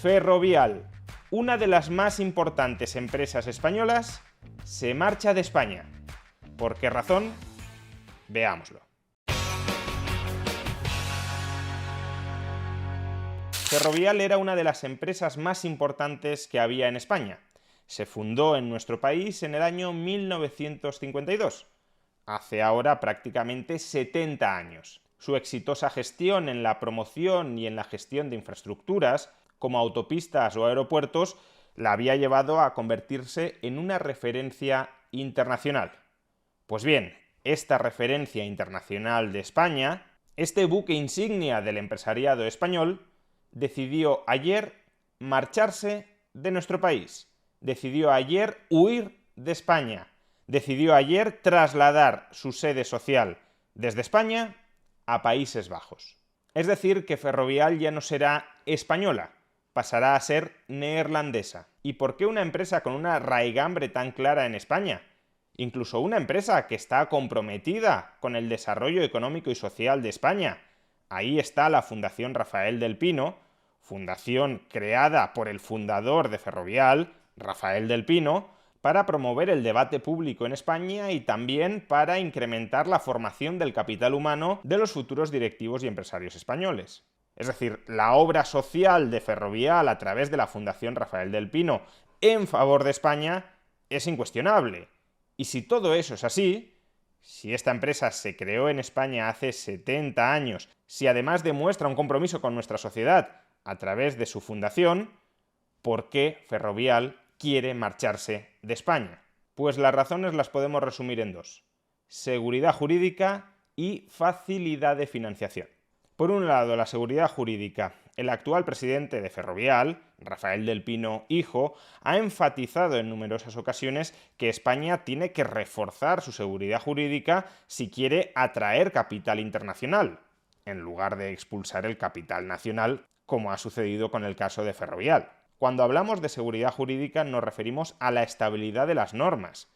Ferrovial, una de las más importantes empresas españolas, se marcha de España. ¿Por qué razón? Veámoslo. Ferrovial era una de las empresas más importantes que había en España. Se fundó en nuestro país en el año 1952, hace ahora prácticamente 70 años. Su exitosa gestión en la promoción y en la gestión de infraestructuras, como autopistas o aeropuertos, la había llevado a convertirse en una referencia internacional. Pues bien, esta referencia internacional de España, este buque insignia del empresariado español, decidió ayer marcharse de nuestro país. Decidió ayer huir de España. Decidió ayer trasladar su sede social desde España a Países Bajos. Es decir, que Ferrovial ya no será española, pasará a ser neerlandesa. ¿Y por qué una empresa con una raigambre tan clara en España? Incluso una empresa que está comprometida con el desarrollo económico y social de España. Ahí está la Fundación Rafael del Pino, fundación creada por el fundador de Ferrovial, Rafael del Pino, para promover el debate público en España y también para incrementar la formación del capital humano de los futuros directivos y empresarios españoles. Es decir, la obra social de Ferrovial a través de la Fundación Rafael del Pino en favor de España es incuestionable. Y si todo eso es así, si esta empresa se creó en España hace 70 años, si además demuestra un compromiso con nuestra sociedad a través de su fundación, ¿por qué Ferrovial quiere marcharse de España? Pues las razones las podemos resumir en dos: seguridad jurídica y facilidad de financiación. Por un lado, la seguridad jurídica. El actual presidente de Ferrovial, Rafael del Pino hijo, ha enfatizado en numerosas ocasiones que España tiene que reforzar su seguridad jurídica si quiere atraer capital internacional, en lugar de expulsar el capital nacional, como ha sucedido con el caso de Ferrovial. Cuando hablamos de seguridad jurídica nos referimos a la estabilidad de las normas,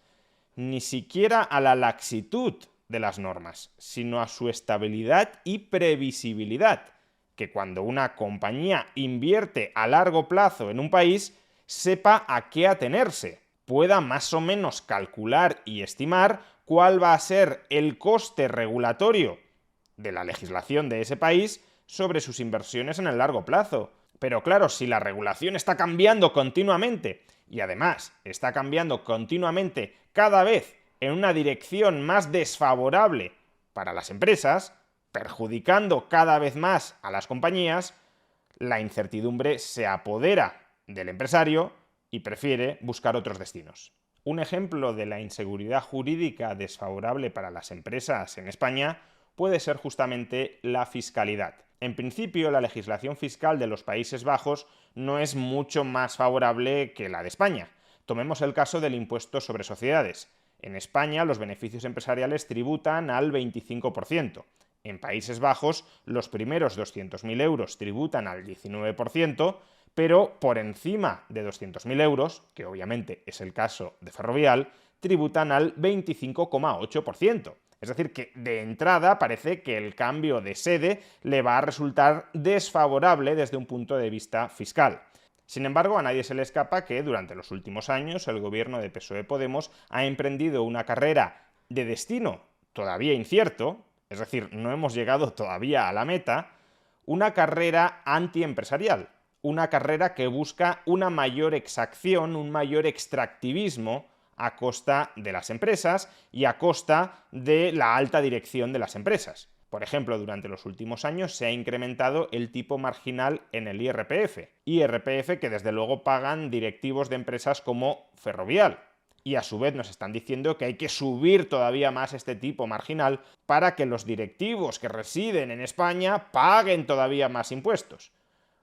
ni siquiera a la laxitud de las normas, sino a su estabilidad y previsibilidad, que cuando una compañía invierte a largo plazo en un país, sepa a qué atenerse, pueda más o menos calcular y estimar cuál va a ser el coste regulatorio de la legislación de ese país sobre sus inversiones en el largo plazo. Pero claro, si la regulación está cambiando continuamente y además está cambiando continuamente cada vez en una dirección más desfavorable para las empresas, perjudicando cada vez más a las compañías, la incertidumbre se apodera del empresario y prefiere buscar otros destinos. Un ejemplo de la inseguridad jurídica desfavorable para las empresas en España puede ser justamente la fiscalidad. En principio, la legislación fiscal de los Países Bajos no es mucho más favorable que la de España. Tomemos el caso del impuesto sobre sociedades. En España, los beneficios empresariales tributan al 25%. En Países Bajos, los primeros 200.000 euros tributan al 19%, pero por encima de 200.000 euros, que obviamente es el caso de Ferrovial, tributan al 25,8%. Es decir, que de entrada parece que el cambio de sede le va a resultar desfavorable desde un punto de vista fiscal. Sin embargo, a nadie se le escapa que durante los últimos años el gobierno de PSOE-Podemos ha emprendido una carrera de destino todavía incierto, es decir, no hemos llegado todavía a la meta, una carrera antiempresarial, una carrera que busca una mayor exacción, un mayor extractivismo a costa de las empresas y a costa de la alta dirección de las empresas. Por ejemplo, durante los últimos años se ha incrementado el tipo marginal en el IRPF que desde luego pagan directivos de empresas como Ferrovial. Y a su vez nos están diciendo que hay que subir todavía más este tipo marginal para que los directivos que residen en España paguen todavía más impuestos.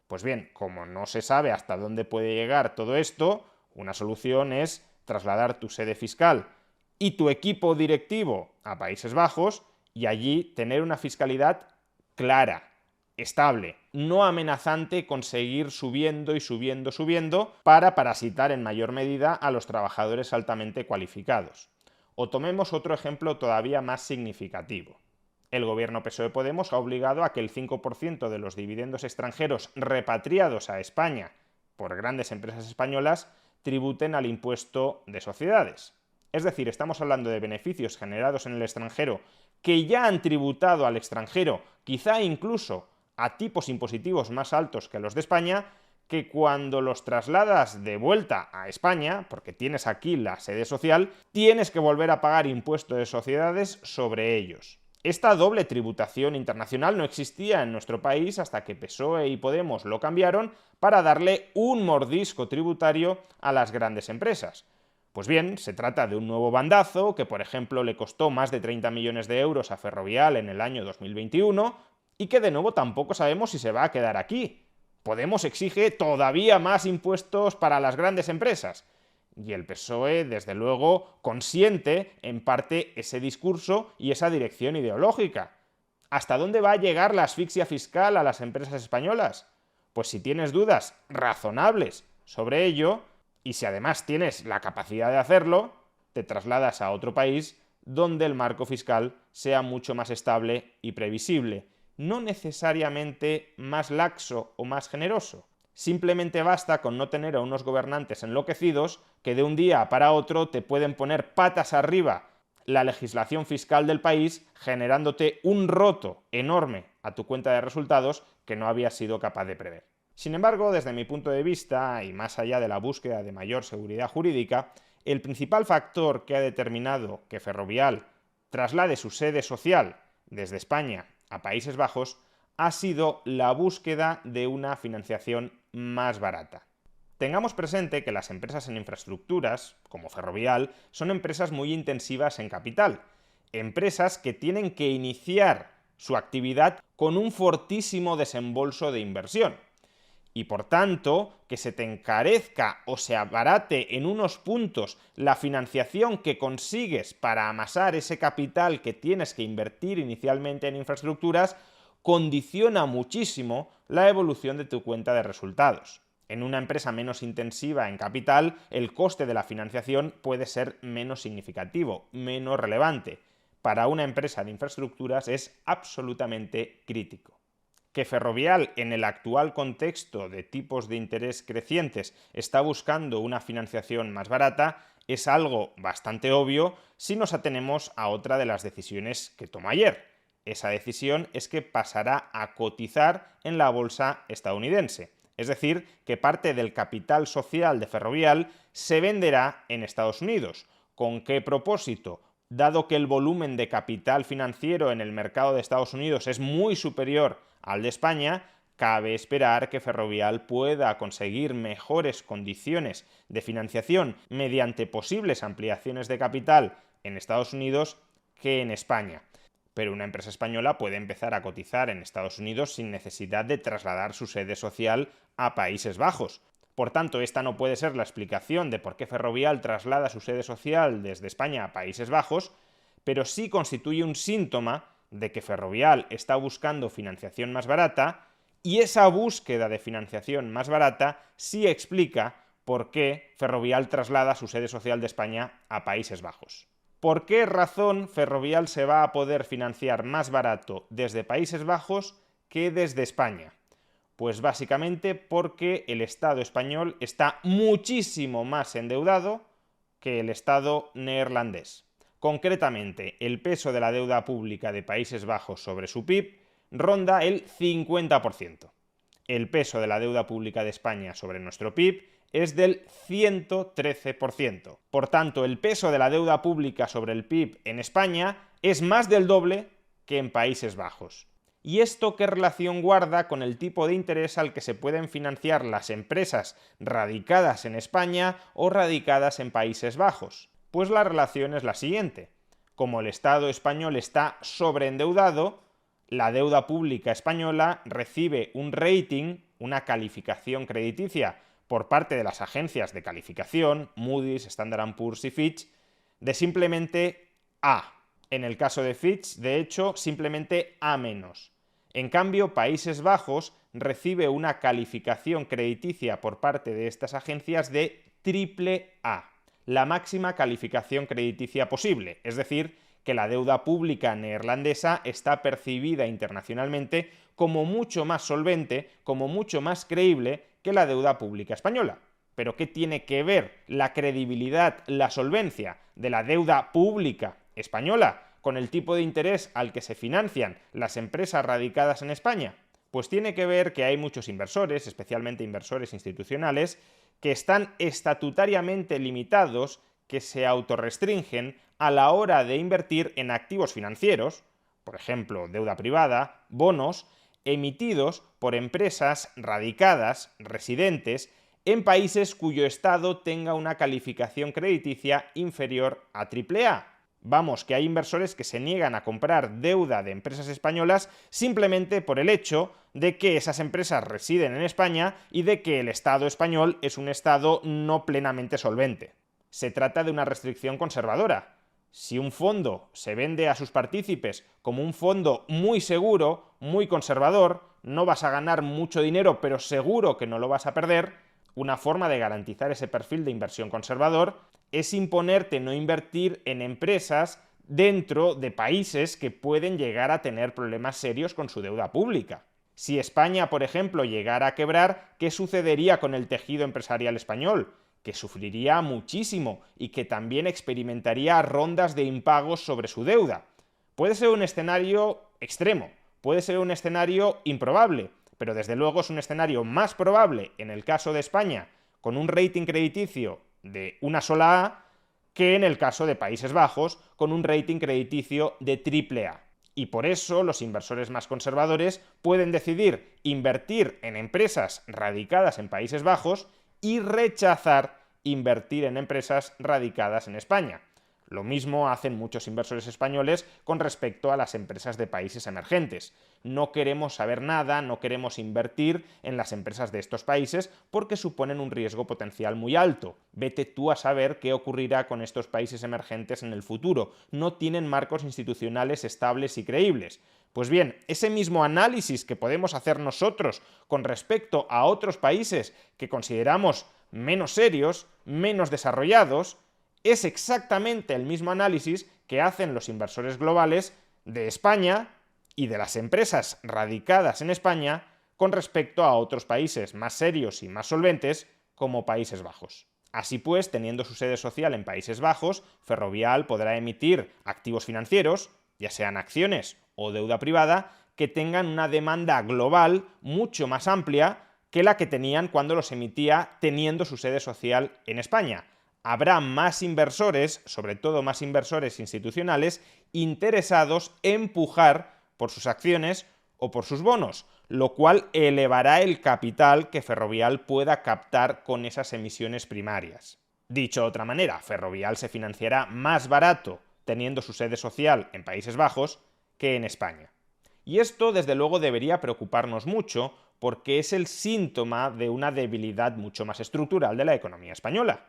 Pues bien, como no se sabe hasta dónde puede llegar todo esto, una solución es trasladar tu sede fiscal y tu equipo directivo a Países Bajos y allí tener una fiscalidad clara, estable, no amenazante con seguir subiendo y subiendo para parasitar en mayor medida a los trabajadores altamente cualificados. O tomemos otro ejemplo todavía más significativo. El gobierno PSOE-Podemos ha obligado a que el 5% de los dividendos extranjeros repatriados a España por grandes empresas españolas tributen al impuesto de sociedades. Es decir, estamos hablando de beneficios generados en el extranjero que ya han tributado al extranjero, quizá incluso a tipos impositivos más altos que los de España, que cuando los trasladas de vuelta a España, porque tienes aquí la sede social, tienes que volver a pagar impuesto de sociedades sobre ellos. Esta doble tributación internacional no existía en nuestro país hasta que PSOE y Podemos lo cambiaron para darle un mordisco tributario a las grandes empresas. Pues bien, se trata de un nuevo bandazo que, por ejemplo, le costó más de 30 millones de euros a Ferrovial en el año 2021 y que de nuevo tampoco sabemos si se va a quedar aquí. Podemos exige todavía más impuestos para las grandes empresas. Y el PSOE, desde luego, consiente en parte ese discurso y esa dirección ideológica. ¿Hasta dónde va a llegar la asfixia fiscal a las empresas españolas? Pues si tienes dudas razonables sobre ello, y si además tienes la capacidad de hacerlo, te trasladas a otro país donde el marco fiscal sea mucho más estable y previsible. No necesariamente más laxo o más generoso. Simplemente basta con no tener a unos gobernantes enloquecidos que de un día para otro te pueden poner patas arriba la legislación fiscal del país, generándote un roto enorme a tu cuenta de resultados que no habías sido capaz de prever. Sin embargo, desde mi punto de vista, y más allá de la búsqueda de mayor seguridad jurídica, el principal factor que ha determinado que Ferrovial traslade su sede social desde España a Países Bajos ha sido la búsqueda de una financiación más barata. Tengamos presente que las empresas en infraestructuras, como Ferrovial, son empresas muy intensivas en capital, empresas que tienen que iniciar su actividad con un fortísimo desembolso de inversión. Y por tanto, que se te encarezca o se abarate en unos puntos la financiación que consigues para amasar ese capital que tienes que invertir inicialmente en infraestructuras, condiciona muchísimo la evolución de tu cuenta de resultados. En una empresa menos intensiva en capital, el coste de la financiación puede ser menos significativo, menos relevante. Para una empresa de infraestructuras es absolutamente crítico. Que Ferrovial, en el actual contexto de tipos de interés crecientes, está buscando una financiación más barata, es algo bastante obvio si nos atenemos a otra de las decisiones que tomó ayer. Esa decisión es que pasará a cotizar en la bolsa estadounidense. Es decir, que parte del capital social de Ferrovial se venderá en Estados Unidos. ¿Con qué propósito? Dado que el volumen de capital financiero en el mercado de Estados Unidos es muy superior al de España, cabe esperar que Ferrovial pueda conseguir mejores condiciones de financiación mediante posibles ampliaciones de capital en Estados Unidos que en España. Pero una empresa española puede empezar a cotizar en Estados Unidos sin necesidad de trasladar su sede social a Países Bajos. Por tanto, esta no puede ser la explicación de por qué Ferrovial traslada su sede social desde España a Países Bajos, pero sí constituye un síntoma de que Ferrovial está buscando financiación más barata, y esa búsqueda de financiación más barata sí explica por qué Ferrovial traslada su sede social de España a Países Bajos. ¿Por qué razón Ferrovial se va a poder financiar más barato desde Países Bajos que desde España? Pues básicamente porque el Estado español está muchísimo más endeudado que el Estado neerlandés. Concretamente, el peso de la deuda pública de Países Bajos sobre su PIB ronda el 50%. El peso de la deuda pública de España sobre nuestro PIB es del 113%. Por tanto, el peso de la deuda pública sobre el PIB en España es más del doble que en Países Bajos. ¿Y esto qué relación guarda con el tipo de interés al que se pueden financiar las empresas radicadas en España o radicadas en Países Bajos? Pues la relación es la siguiente. Como el Estado español está sobreendeudado, la deuda pública española recibe un rating, una calificación crediticia, por parte de las agencias de calificación, Moody's, Standard & Poor's y Fitch, de simplemente A. En el caso de Fitch, de hecho, simplemente A-. En cambio, Países Bajos recibe una calificación crediticia por parte de estas agencias de AAA, la máxima calificación crediticia posible, es decir, que la deuda pública neerlandesa está percibida internacionalmente como mucho más solvente, como mucho más creíble que la deuda pública española. ¿Pero qué tiene que ver la credibilidad, la solvencia de la deuda pública española con el tipo de interés al que se financian las empresas radicadas en España? Pues tiene que ver que hay muchos inversores, especialmente inversores institucionales, que están estatutariamente limitados, que se autorrestringen a la hora de invertir en activos financieros, por ejemplo, deuda privada, bonos, emitidos por empresas radicadas, residentes, en países cuyo Estado tenga una calificación crediticia inferior a AAA. Vamos, que hay inversores que se niegan a comprar deuda de empresas españolas simplemente por el hecho de que esas empresas residen en España y de que el Estado español es un Estado no plenamente solvente. Se trata de una restricción conservadora. Si un fondo se vende a sus partícipes como un fondo muy seguro, muy conservador, no vas a ganar mucho dinero, pero seguro que no lo vas a perder. Una forma de garantizar ese perfil de inversión conservador es imponerte no invertir en empresas dentro de países que pueden llegar a tener problemas serios con su deuda pública. Si España, por ejemplo, llegara a quebrar, ¿qué sucedería con el tejido empresarial español? Que sufriría muchísimo y que también experimentaría rondas de impagos sobre su deuda. Puede ser un escenario extremo, puede ser un escenario improbable, pero desde luego es un escenario más probable en el caso de España con un rating crediticio de una sola A que en el caso de Países Bajos con un rating crediticio de AAA. Y por eso los inversores más conservadores pueden decidir invertir en empresas radicadas en Países Bajos y rechazar invertir en empresas radicadas en España. Lo mismo hacen muchos inversores españoles con respecto a las empresas de países emergentes. No queremos saber nada, no queremos invertir en las empresas de estos países porque suponen un riesgo potencial muy alto. Vete tú a saber qué ocurrirá con estos países emergentes en el futuro. No tienen marcos institucionales estables y creíbles. Pues bien, ese mismo análisis que podemos hacer nosotros con respecto a otros países que consideramos menos serios, menos desarrollados, es exactamente el mismo análisis que hacen los inversores globales de España y de las empresas radicadas en España con respecto a otros países más serios y más solventes como Países Bajos. Así pues, teniendo su sede social en Países Bajos, Ferrovial podrá emitir activos financieros, ya sean acciones o deuda privada, que tengan una demanda global mucho más amplia que la que tenían cuando los emitía teniendo su sede social en España. Habrá más inversores, sobre todo más inversores institucionales, interesados en pujar por sus acciones o por sus bonos, lo cual elevará el capital que Ferrovial pueda captar con esas emisiones primarias. Dicho de otra manera, Ferrovial se financiará más barato teniendo su sede social en Países Bajos que en España. Y esto, desde luego, debería preocuparnos mucho porque es el síntoma de una debilidad mucho más estructural de la economía española.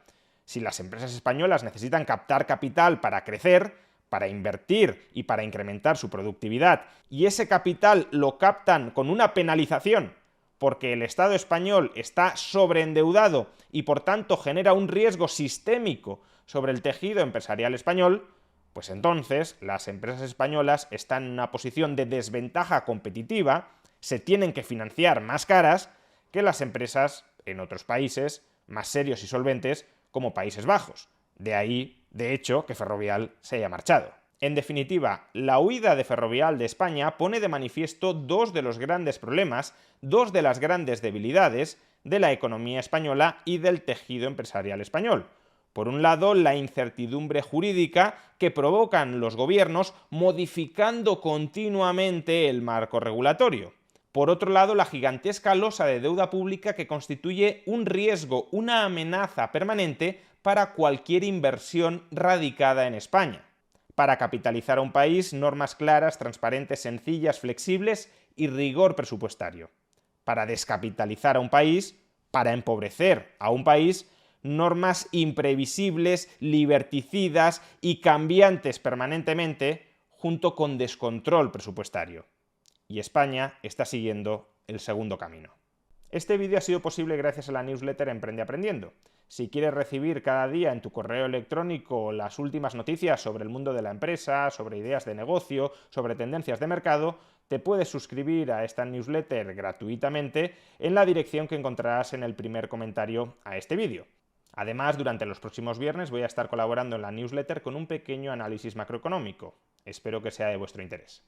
Si las empresas españolas necesitan captar capital para crecer, para invertir y para incrementar su productividad, y ese capital lo captan con una penalización porque el Estado español está sobreendeudado y por tanto genera un riesgo sistémico sobre el tejido empresarial español, pues entonces las empresas españolas están en una posición de desventaja competitiva, se tienen que financiar más caras que las empresas en otros países más serios y solventes como Países Bajos. De ahí, de hecho, que Ferrovial se haya marchado. En definitiva, la huida de Ferrovial de España pone de manifiesto dos de los grandes problemas, dos de las grandes debilidades de la economía española y del tejido empresarial español. Por un lado, la incertidumbre jurídica que provocan los gobiernos modificando continuamente el marco regulatorio. Por otro lado, la gigantesca losa de deuda pública que constituye un riesgo, una amenaza permanente para cualquier inversión radicada en España. Para capitalizar a un país, normas claras, transparentes, sencillas, flexibles y rigor presupuestario. Para descapitalizar a un país, para empobrecer a un país, normas imprevisibles, liberticidas y cambiantes permanentemente, junto con descontrol presupuestario. Y España está siguiendo el segundo camino. Este vídeo ha sido posible gracias a la newsletter Emprende Aprendiendo. Si quieres recibir cada día en tu correo electrónico las últimas noticias sobre el mundo de la empresa, sobre ideas de negocio, sobre tendencias de mercado, te puedes suscribir a esta newsletter gratuitamente en la dirección que encontrarás en el primer comentario a este vídeo. Además, durante los próximos viernes voy a estar colaborando en la newsletter con un pequeño análisis macroeconómico. Espero que sea de vuestro interés.